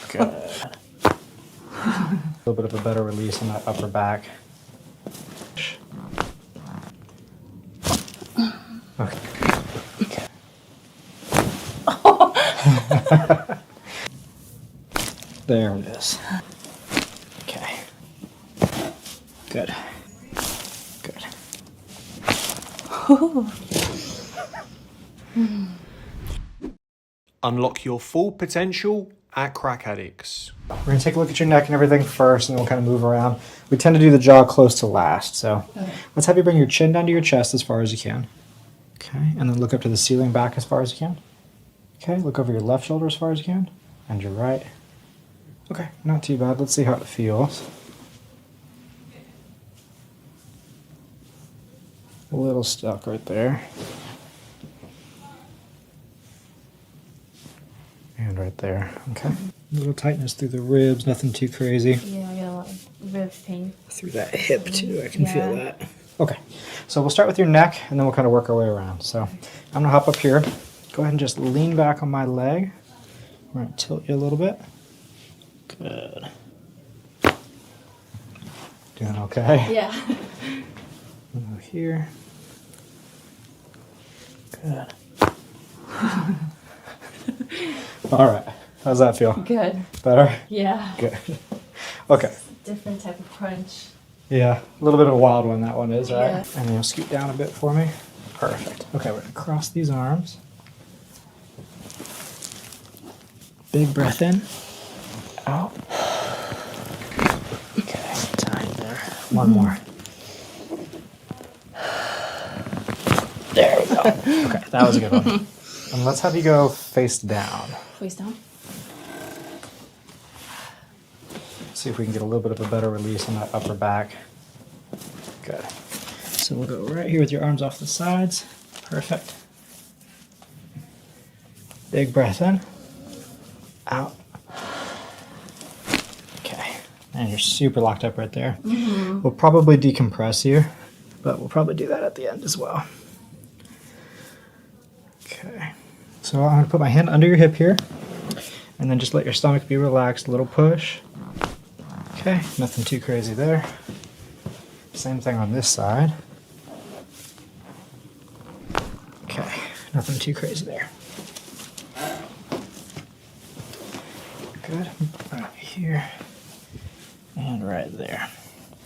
Good. A little bit of a better release on that upper back. Okay. There it is. Okay. Good. Good. Unlock your full potential at CrackAddictz. We're going to take a look at your neck and everything first, and then we'll kind of move around. We tend to do the jaw close to last, so let's have you bring your chin down to your chest as far as you can. Okay, and then look up to the ceiling back as far as you can. Okay, look over your left shoulder as far as you can, and your right. Okay, not too bad. Let's see how it feels. A little stuck right there. And right there, okay. A little tightness through the ribs, nothing too crazy. Yeah, I got a lot of rib pain. Through that hip too, I can feel that. Okay, so we'll start with your neck and then we'll kind of work our way around. So I'm gonna hop up here. Go ahead and just lean back on my leg. We're gonna tilt you a little bit. Good. Doing okay? Yeah. Over here. Good. All right. How's that feel? Good. Better? Yeah. Good. Okay. Different type of crunch. Yeah, a little bit of a wild one that one is, right? Yeah. And then you'll scoot down a bit for me. Perfect. Okay, we're gonna cross these arms. Big breath in. Out. Okay, tight there. One more. There we go. Okay, that was a good one. And let's have you go face down. Face down. See if we can get a little bit of a better release on that upper back. Good. So we'll go right here with your arms off the sides. Perfect. Big breath in. Out. Okay. And you're super locked up right there. Mm-hmm. We'll probably decompress you, but we'll probably do that at the end as well. Okay. So I'm going to put my hand under your hip here, and then just let your stomach be relaxed. A little push. Okay, nothing too crazy there. Same thing on this side. Okay, nothing too crazy there. Good. Right here. And right there.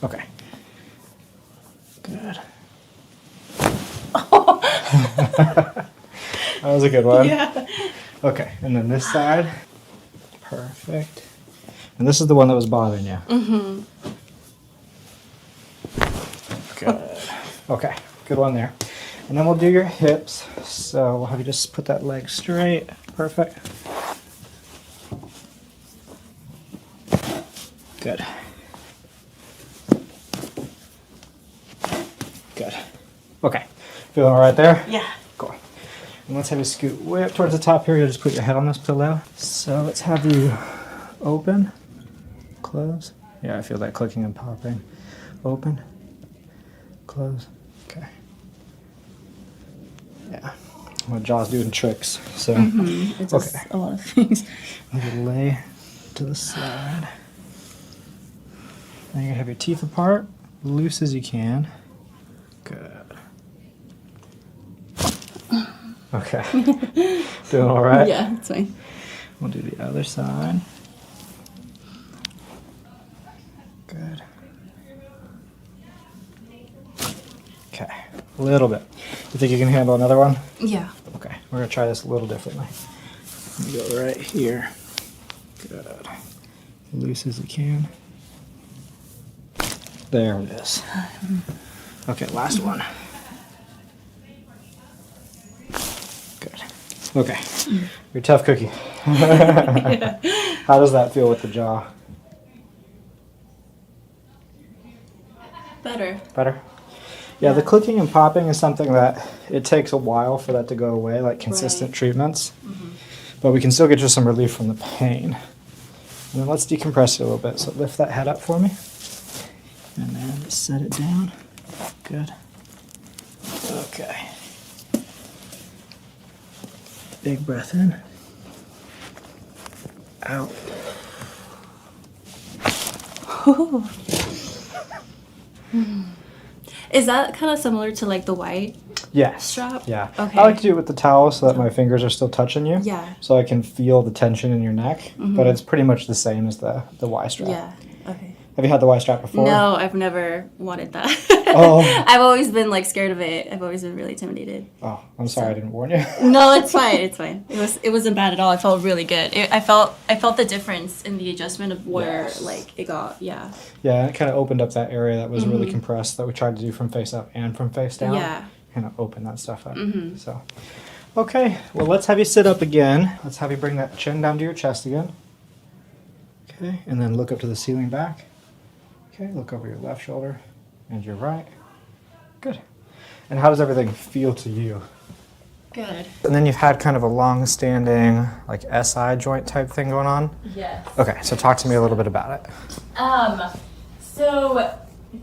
Okay. Good. That was a good one. Yeah. Okay, and then this side. Perfect. And this is the one that was bothering you. Mm-hmm. Good. Okay, good one there. And then we'll do your hips. So we'll have you just put that leg straight. Perfect. Good. Good. Okay. Feeling all right there? Yeah. Cool. And let's have you scoot way up towards the top here. You'll just put your head on this pillow. So let's have you open, close. Yeah, I feel that clicking and popping. Open, close. Okay. Yeah. My jaw's doing tricks. So, It does okay. a lot of things. Maybe lay to the side. Now you're gonna have your teeth apart, loose as you can. Good. Okay. Doing all right? Yeah, it's fine. We'll do the other side. Good. Okay. A little bit. You think you can handle another one? Yeah. Okay. We're going to try this a little differently. Let me go right here. Good. Loose as you can. There it is. Okay, last one. Good. Okay. You're a tough cookie. How does that feel with the jaw? Better. Better? Yeah, the clicking and popping is something that it takes a while for that to go away, like consistent Right. treatments. But we can still get you some relief from the pain. And then let's decompress you a little bit. So lift that head up for me. And then just set it down. Good. Okay. Big breath in. Out. Is that kind of similar to like the white Yes. strap? Yeah. Okay. I like to do it with the towel so that my fingers are still touching you. Yeah. So I can feel the tension in your neck. But it's pretty much the same as the Y strap. Yeah. Okay. Have you had the Y strap before? No, I've never wanted that. Oh. I've always been like scared of it. I've always been really intimidated. Oh, I'm sorry I didn't warn you. No, it's fine. It's fine. It wasn't bad at all. I felt really good. I felt the difference in the adjustment of where like it got. Yeah. Yeah, it kind of opened up that area that was really compressed that we tried to do from face up and from face down. Yeah. Kind of open that stuff up. So, okay, well, let's have you sit up again. Let's have you bring that chin down to your chest again. Okay, and then look up to the ceiling back. Okay, look over your left shoulder and your right. Good. And how does everything feel to you? Good. And then you've had kind of a long-standing, like, SI joint type thing going on? Yes. Okay, so talk to me a little bit about it. So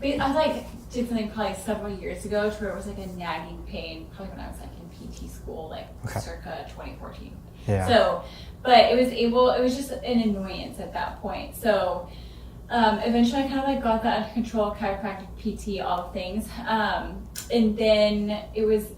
I like did something probably several years ago to where it was like a nagging pain, probably when I was like in PT school, like circa 2014. Yeah. So, but it was just an annoyance at that point. So eventually I kind of like got that under control, chiropractic, PT, all the things. And then it was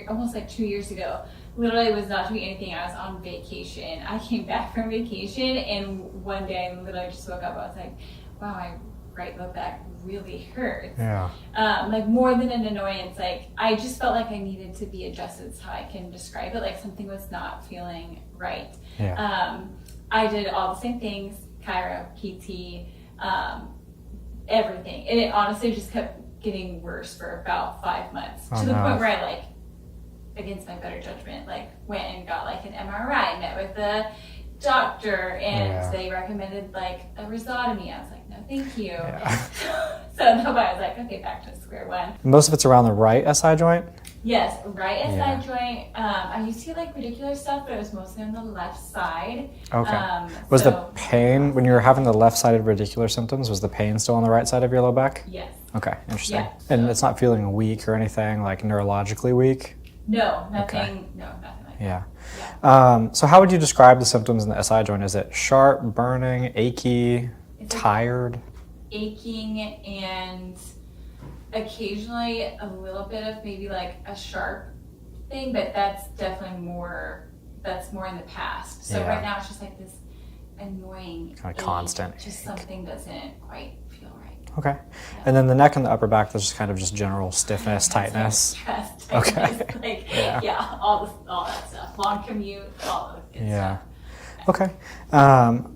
almost like 2 years ago. Literally was not doing anything. I was on vacation. I came back from vacation and one day I literally just woke up. I was like, wow, my right low back really hurts. Yeah. Like more than an annoyance, like I just felt like I needed to be adjusted. Is how I can describe it. Like something was not feeling right. Yeah. I did all the same things, chiro, PT, everything. And it honestly just kept getting worse for about 5 months. To the point where I like, against my better judgment, like went and got like an MRI, met with the doctor, and they recommended like a rhizotomy. I was like, no, thank you. Yeah. So then I was like, okay, back to square one. Most of it's around the right SI joint? Yes, right SI joint. I used to get like radicular stuff, but it was mostly on the left side. Okay. Was the pain, when you were having the left-sided radicular symptoms, was the pain still on the right side of your low back? Yes. Okay, interesting. Yeah. And it's not feeling weak or anything, like neurologically weak? No, nothing. No, nothing like Yeah. that. Yeah. So how would you describe the symptoms in the SI joint? Is it sharp, burning, achy, It's like tired? aching and occasionally a little bit of maybe like a sharp thing, but that's definitely more in the past. So Yeah. right now it's just like this annoying Kind of ache, constant just ache. something doesn't quite feel right. Okay. And then the neck and the upper back, there's just kind of just general stiffness, tightness. Chest Okay. tightness, like Yeah. all that stuff. Long commute, all of it. Yeah. Okay.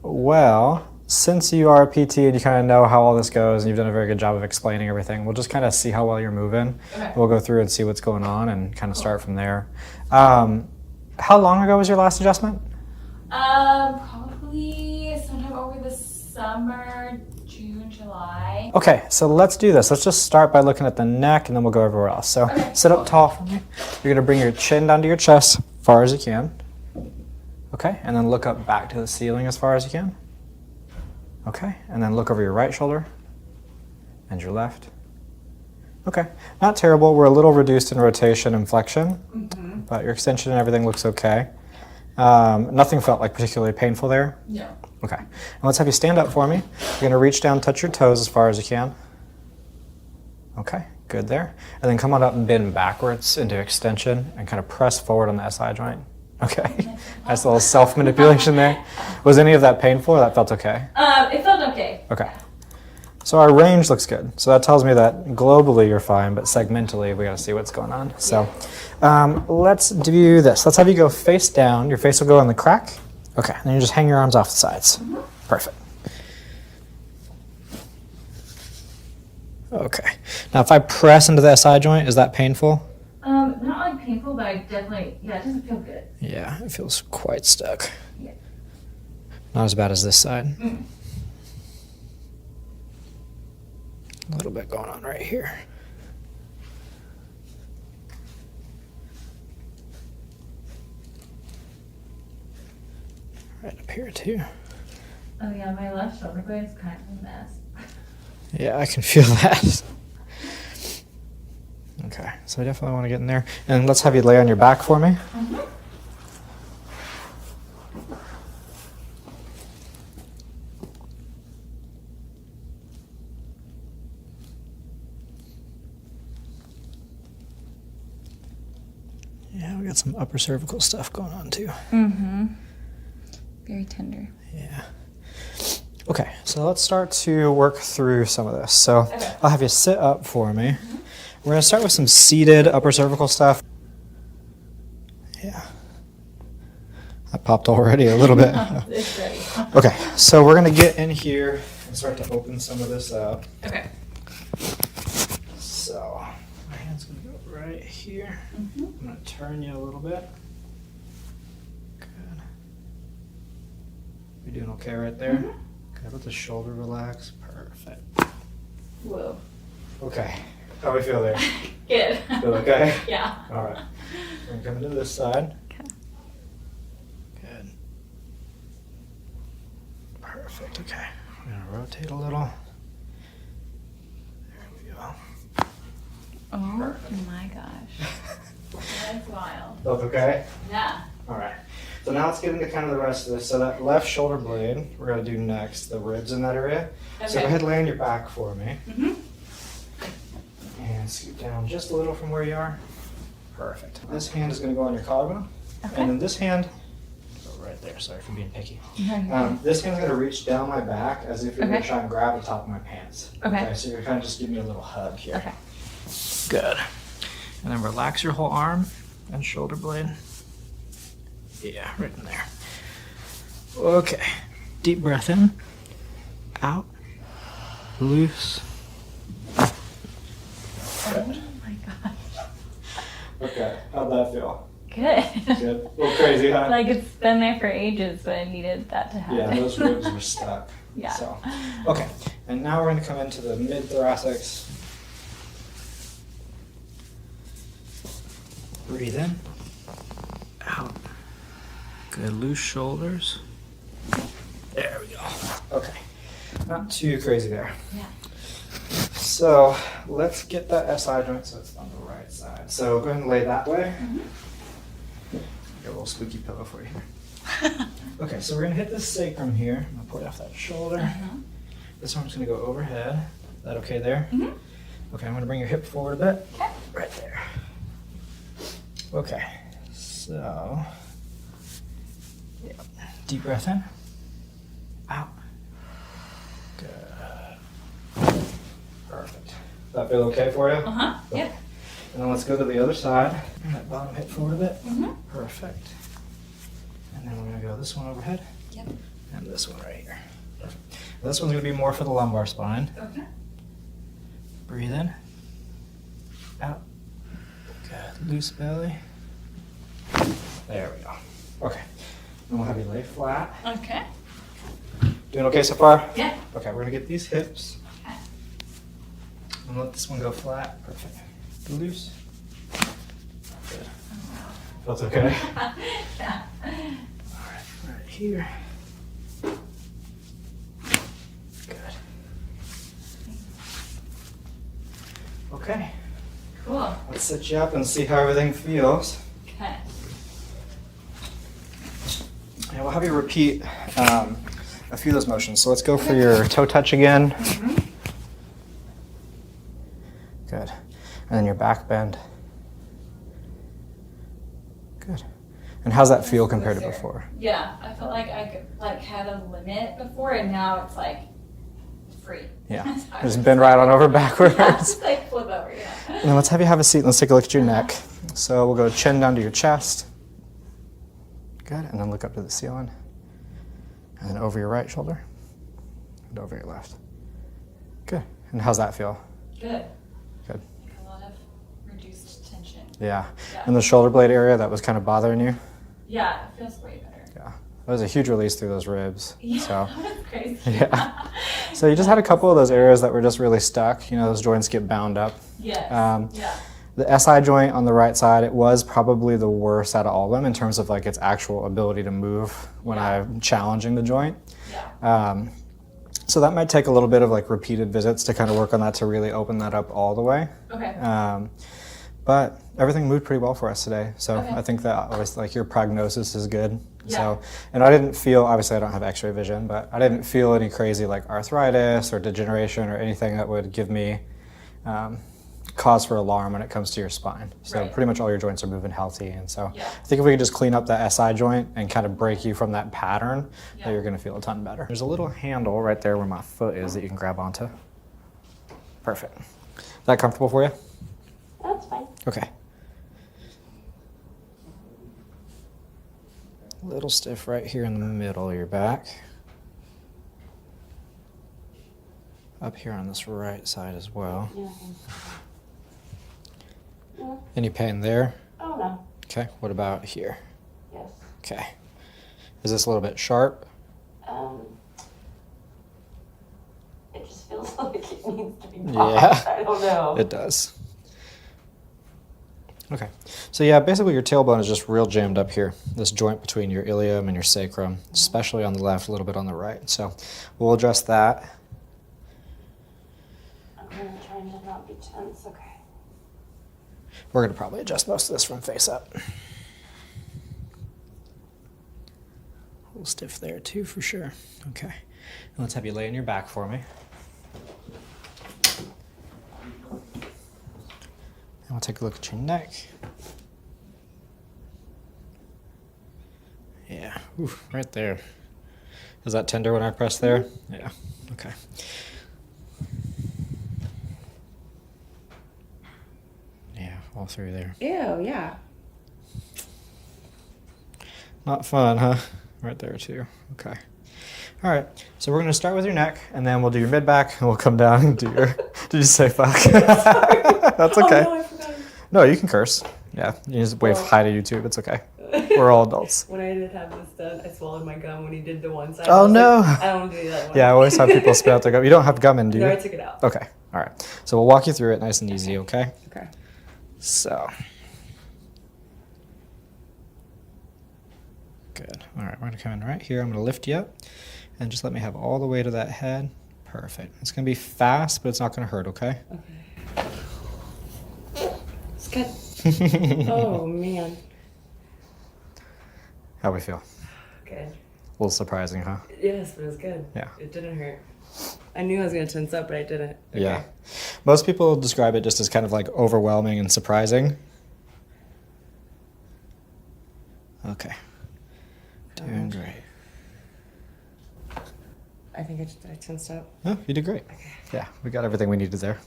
Well, since you are a PT and you kind of know how all this goes and you've done a very good job of explaining everything, we'll just kind of see how well you're moving. Okay. We'll go through and see what's going on and kind of start from there. How long ago was your last adjustment? Probably sometime over the summer, June, July. Okay, so let's do this. Let's just start by looking at the neck and then we'll go everywhere else. So sit up tall for me. You're gonna bring your chin down to your chest as far as you can. Okay, and then look up back to the ceiling as far as you can. Okay, and then look over your right shoulder and your left. Okay, not terrible. We're a little reduced in rotation and flexion, but your extension and everything looks okay. Nothing felt like particularly painful there? No. Okay, and let's have you stand up for me. You're gonna reach down, touch your toes as far as you can. Okay, good there. And then come on up and bend backwards into extension and kind of press forward on the SI joint. Okay, nice little self-manipulation there. Was any of that painful or that felt okay? It felt okay. Okay. So our range looks good. So that tells me that globally you're fine, but segmentally we gotta see what's going on. So let's do this. Let's have you go face down. Your face will go in the crack. Okay, and then you just hang your arms off the sides. Perfect. Okay. Now if I press into the SI joint, is that painful? Not like painful, but I definitely, it doesn't feel good. Yeah, it feels quite stuck. Yeah. Not as bad as this side. A little bit going on right here. Right up here too. Oh yeah, my left shoulder blade is kind of a mess. Yeah, I can feel that. Okay, so I definitely want to get in there. And let's have you lay on your back for me. we got some upper cervical stuff going on too. Mm-hmm. Very tender. Yeah. Okay, so let's start to work through some of this. So I'll have you sit up for me. We're going to start with some seated upper cervical stuff. Yeah. That popped already a little bit. It's ready. Okay, so we're going to get in here and start to open some of this up. Okay. So my hand's going to go right here. Mm-hmm. I'm going to turn you a little bit. Good. You're doing okay right there? Mm-hmm. Good. Let the shoulder relax. Perfect. Whoa. Okay. How do we feel there? Good. Feel okay? Yeah. All right. We're going to come into this side. Okay. Good. Perfect. Okay. We're going to rotate a little. There we go. Oh my gosh. That's wild. Felt okay? Yeah. All right. So now let's get into kind of the rest of this. So that left shoulder blade, we're going to do next, the ribs in that area. So Okay. go ahead and lay on your back for me. Mm-hmm. And scoot down just a little from where you are. Perfect. This hand is going to go on your collarbone. Okay. And then this hand, oh, right there, sorry for being picky. No, This hand's going to reach down my back as if you're going Okay. to try and grab the top of my pants. Okay. So you're kind of just giving me a little hug here. Okay. Good. And then relax your whole arm and shoulder blade. Yeah, right in there. Okay. Deep breath in. Out. Loose. Oh my gosh. Okay. How'd that feel? Good. Good. A little crazy, huh? Like it's been there for ages, but I needed that to happen. Yeah, those ribs were stuck. Yeah. So, okay. And now we're going to come into the mid-thoracics. Breathe in. Out. Good. Loose shoulders. There we go. Okay. Not too crazy there. Yeah. So let's get that SI joint so it's on the right side. So go ahead and lay that way. Get a little spooky pillow for you here. Okay, so we're gonna hit this sacrum here. I'm gonna pull you off that shoulder. Uh-huh. This arm's gonna go overhead. Is that okay there? Mhm. Okay, I'm gonna bring your hip forward a bit. Okay. Right there. Okay, so yeah. Deep breath in. Out. Good. Perfect. That feel okay for you? Uh-huh. Yeah. And then let's go to the other side. Bring that bottom hip forward a bit. Mhm. Perfect. And then we're gonna go this one overhead. Yep. And this one right here. Perfect. This one's gonna be more for the lumbar spine. Okay. Breathe in. Out. Good. Loose belly. There we go. Okay. And we'll have you lay flat. Okay. Doing okay so far? Yeah. Okay, we're gonna get these hips. Okay. And let this one go flat. Perfect. Loose. Good. Feels okay? Yeah. Alright, right here. Good. Okay, Cool. let's sit you up and see how everything feels. Okay. And we'll have you repeat a few of those motions. So let's go for your toe touch again. Good. And then your back bend. Good. And how's that feel compared to before? Yeah, I felt like I could, like had a limit before, and now it's like free. Yeah. So I Just was bend right on over backwards. Yeah, just like flip over. Yeah. And then let's have you have a seat. Let's take a look at your neck. So we'll go chin down to your chest. Good. And then look up to the ceiling. And then over your right shoulder. And over your left. Good. And how's that feel? Good. Good. A lot of reduced tension. Yeah. Yeah. And the shoulder blade area that was kind of bothering you? Yeah, it feels way better. Yeah. That was a huge release through those ribs. Yeah, So, that's crazy. yeah. So you just had a couple of those areas that were just really stuck. You know, those joints get bound up. Yes. Yeah. The SI joint on the right side, it was probably the worst out of all of them in terms of like its actual ability to move when I'm challenging the joint. Yeah. So that might take a little bit of like repeated visits to kind of work on that to really open that up all the way. Okay. But everything moved pretty well for us today. So Okay. I think that always, like your prognosis is good. Yeah. So, and I didn't feel, obviously I don't have x-ray vision, but I didn't feel any crazy like arthritis or degeneration or anything that would give me cause for alarm when it comes to your spine. So Right. pretty much all your joints are moving healthy. And so Yeah. I think if we could just clean up that SI joint and kind of break you from that pattern, Yeah. you're going to feel a ton better. There's a little handle right there where my foot is that you can grab onto. Perfect. Is that comfortable for you? That's fine. Okay. A little stiff right here in the middle of your back. Up here on this right side as well. Yeah. Any pain there? Oh no. Okay. What about here? Yes. Okay. Is this a little bit sharp? It just feels like it needs to be Yeah. I don't know. It does. Okay. So yeah, basically your tailbone is just real jammed up here. This joint between your ilium and your sacrum, especially on the left, a little bit on the right. So we'll address that. I'm gonna try to not be tense. Okay. We're going to probably adjust most of this from face up. A little stiff there too, for sure. Okay. And let's have you lay on your back for me. And we'll take a look at your neck. Yeah, ooh, right there. Is that tender when I press there? Yeah, okay. Yeah, all through there. Ew, yeah. Not fun, huh? Right there too. Okay. All right. So we're gonna start with your neck, and then we'll do your mid back, and we'll come down and do your. Did you say fuck? That's okay. Oh, no, I forgot. No, you can curse. Yeah, you just wave hi to YouTube. It's okay. We're all adults. When I did have this done, I swallowed my gum when he did the one side. Oh, I was no. like, I don't want to do that one. Yeah, I always have people spit out their gum. You don't have gum in, do you? No, I took it out. Okay. All right. So we'll walk you through it nice and easy. Okay. Okay. So. Good. All right, we're gonna come in right here. I'm gonna lift you up, and just let me have all the weight of that head. Perfect. It's gonna be fast, but it's not gonna hurt. Okay. Okay. It's good. Oh man. How we feel? Good. A little surprising, huh? Yes, but it was good. Yeah. It didn't hurt. I knew I was gonna tense up, but I didn't. Okay. Yeah. Most people describe it just as kind of like overwhelming and surprising. Okay. Doing great. I think I tensed up. Oh, you did great. Okay. Yeah, we got everything we needed there.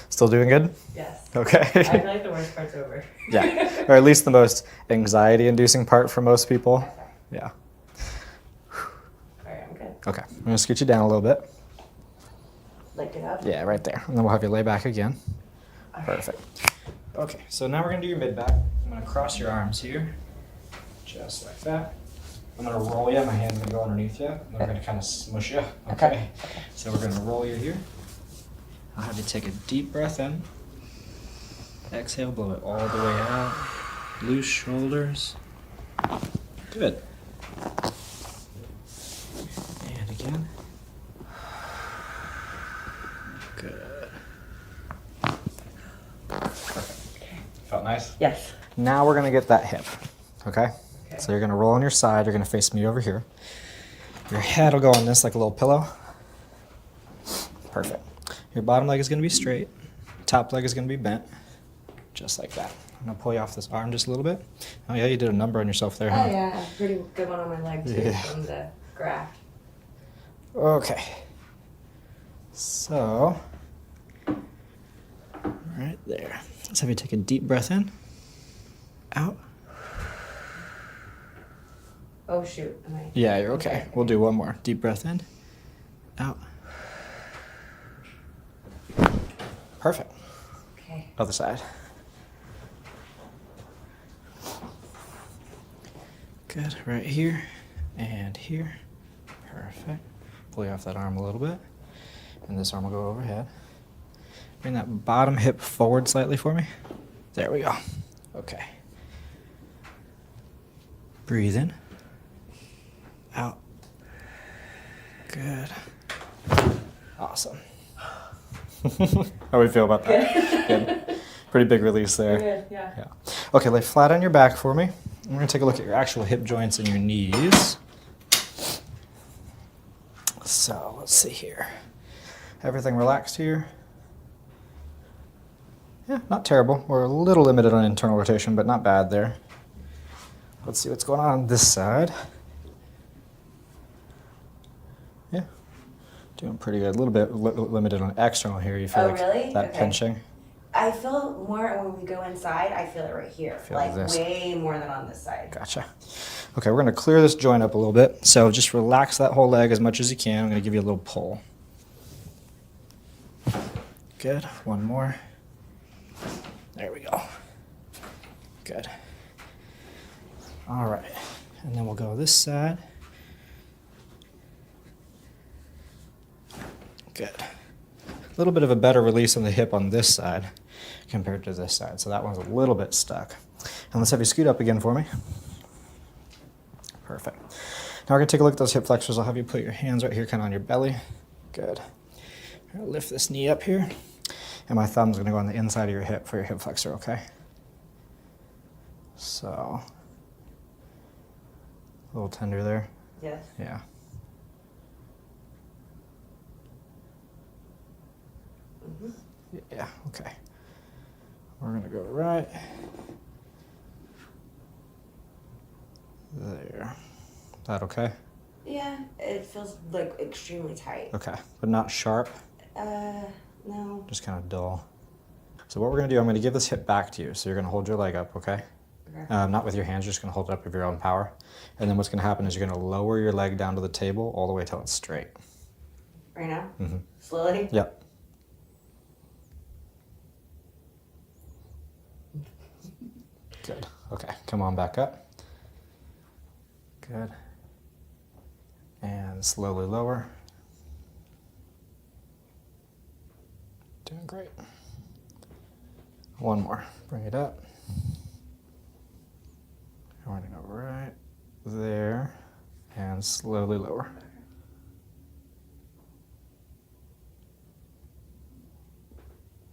Still doing good? Yes. Okay. I feel like the worst part's over. Yeah, or at least the most anxiety-inducing part for most people. Okay. Yeah. Alright, I'm good. Okay, I'm gonna scoot you down a little bit. Like it up? Yeah, right there. And then we'll have you lay back again. Perfect. Okay, so now we're gonna do your mid back. I'm gonna cross your arms here, just like that. I'm gonna roll you. My hand's gonna go underneath you. And then we're gonna kind of smush you. Okay. So we're gonna roll you here. I'll have you take a deep breath in. Exhale, blow it all the way out. Loose shoulders. Good. And again. Good. Perfect. Felt nice? Yes. Now we're gonna get that hip, okay? Okay. So you're gonna roll on your side, you're gonna face me over here. Your head will go on this like a little pillow. Perfect. Your bottom leg is gonna be straight. Top leg is gonna be bent, just like that. I'm gonna pull you off this arm just a little bit. Oh yeah, you did a number on yourself there, huh? Oh yeah, pretty good one on my leg too Yeah. from the graft. Okay. So, right there. Let's have you take a deep breath in. Out. Oh shoot, am I? Yeah, you're okay. We'll do one more. Deep breath in. Out. Perfect. Okay. Other side. Good. Right here and here. Perfect. Pull you off that arm a little bit. And this arm will go overhead. Bring that bottom hip forward slightly for me. There we go. Okay. Breathe in. Out. Good. Awesome. How do we feel about that? Good. Pretty big release there. Good, yeah. Yeah. Okay, lay flat on your back for me. We're going to take a look at your actual hip joints and your knees. So, let's see here. Everything relaxed here? Yeah, not terrible. We're a little limited on internal rotation, but not bad there. Let's see what's going on this side. Yeah, doing pretty good. A little bit limited on external here. You feel Oh, like really? that Okay. pinching? I feel more when we go inside. I feel it right here, Feel like this. way more than on this side. Gotcha. Okay, we're going to clear this joint up a little bit. So just relax that whole leg as much as you can. I'm going to give you a little pull. Good. One more. There we go. Good. All right. And then we'll go this side. Good. A little bit of a better release on the hip on this side compared to this side. So that one's a little bit stuck. And let's have you scoot up again for me. Perfect. Now we're going to take a look at those hip flexors. I'll have you put your hands right here kind of on your belly. Good. I'm going to lift this knee up here. And my thumb's going to go on the inside of your hip for your hip flexor, okay? So, a little tender there. Yes. Yeah. Yeah, okay. We're going to go right there. That okay? Yeah, it feels like extremely tight. Okay, but not sharp, No. just kind of dull. So what we're going to do, I'm going to give this hip back to you. So you're going to hold your leg up, okay? Okay. Not with your hands, you're just going to hold it up with your own power. And then what's going to happen is you're going to lower your leg down to the table all the way till it's straight. Right now? Mm-hmm. Slowly? Yep. Good. Okay, come on back up. Good. And slowly lower. Doing great. One more. Bring it up. And we're going to go right there and slowly lower.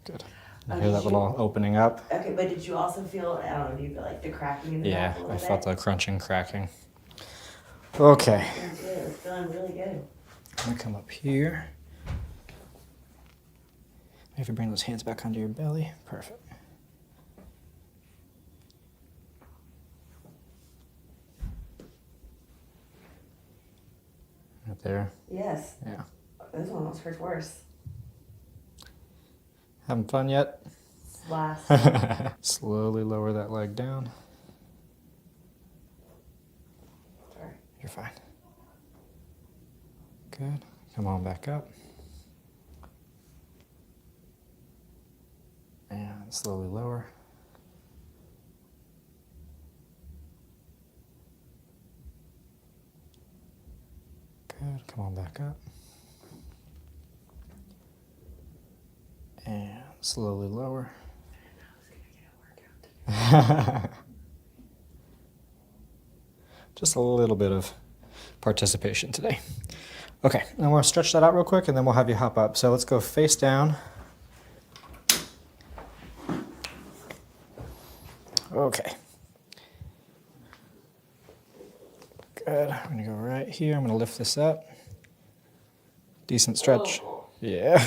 Good. You hear that little opening up? Okay, but did you also feel, I don't know, do you feel like the cracking in the Yeah, back a little I bit? felt the crunching, cracking. Okay. Feeling good. It's feeling really good. I'm going to come up here. If you bring those hands back onto your belly, perfect. Right there. Yes. Yeah. This one almost hurt worse. Having fun yet? Last. Slowly lower that leg down. Sorry. You're fine. Good. Come on back up. And slowly lower. Good. Come on back up. And slowly lower. Just a little bit of participation today. Okay, and we'll stretch that out real quick and then we'll have you hop up. So let's go face down. Okay. Good. I'm going to go right here. I'm going to lift this up. Decent stretch. Yeah.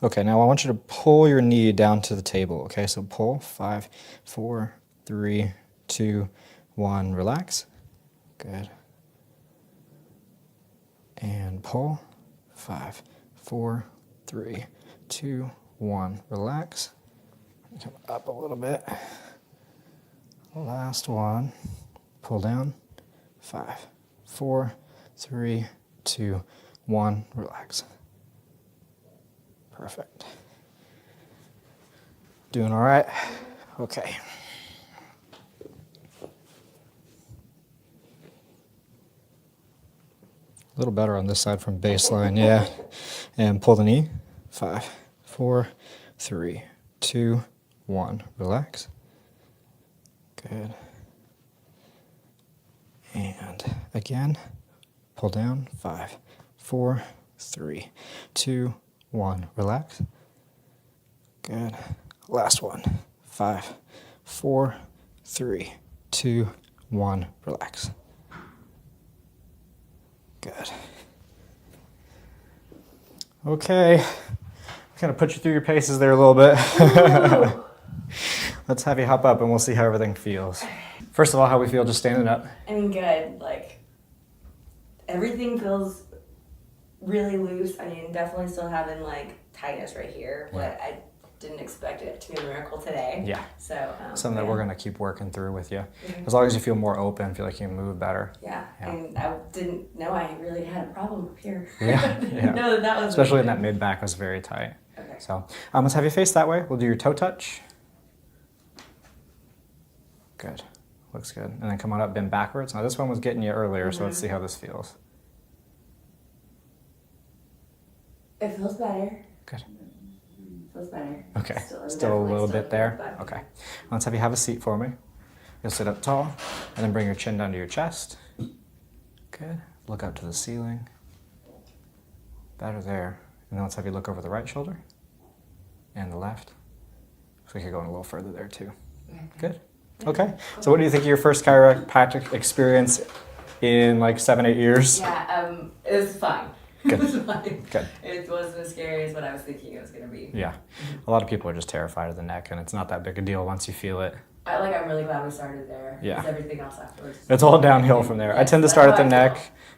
Okay, now I want you to pull your knee down to the table. Okay, so pull. 5, 4, 3, 2, 1. Relax. Good. And pull. 5, 4, 3, 2, 1. Relax. Come up a little bit. Last one. Pull down. 5, 4, 3, 2, 1. Relax. Perfect. Doing all right? Okay. A little better on this side from baseline, yeah. And pull the knee. 5, 4, 3, 2, 1. Relax. Good. And again, pull down. 5, 4, 3, 2, 1. Relax. Good. Last one. 5, 4, 3, 2, 1. Relax. Good. Okay. kind of put you through your paces there a little bit. Let's have you hop up and we'll see how everything feels. First of all, how we feel just standing up. I mean, good. Like, everything feels really loose. I mean, definitely still having like tightness right here, but I didn't expect it to be a miracle today. Yeah. So, Something that we're going to keep working through with you. As long as you feel more open, feel like you can move better. Yeah. And I didn't know I really had a problem up here. Yeah. No, that was Especially in that mid back was very tight. Okay. So let's have you face that way. We'll do your toe touch. Good. Looks good. And then come on up, bend backwards. Now this one was getting you earlier, so let's see how this feels. It feels better. Good. Feels better. Okay. Still Still a little bit there. but- Okay. Let's have you have a seat for me. You'll sit up tall and then bring your chin down to your chest. Good. Look up to the ceiling. Better there. And then let's have you look over the right shoulder and the left. Looks like you're going a little further there too. Good. Okay. So what do you think of your first chiropractic experience in like 7-8 years? Yeah, it was fine. Good. It was fine. Good. It wasn't as scary as what I was thinking it was going to be. Yeah. A lot of people are just terrified of the neck, and it's not that big a deal once you feel it. I'm really glad we started there. Yeah. Because everything else afterwards. It's all downhill from there. I tend to start at the neck,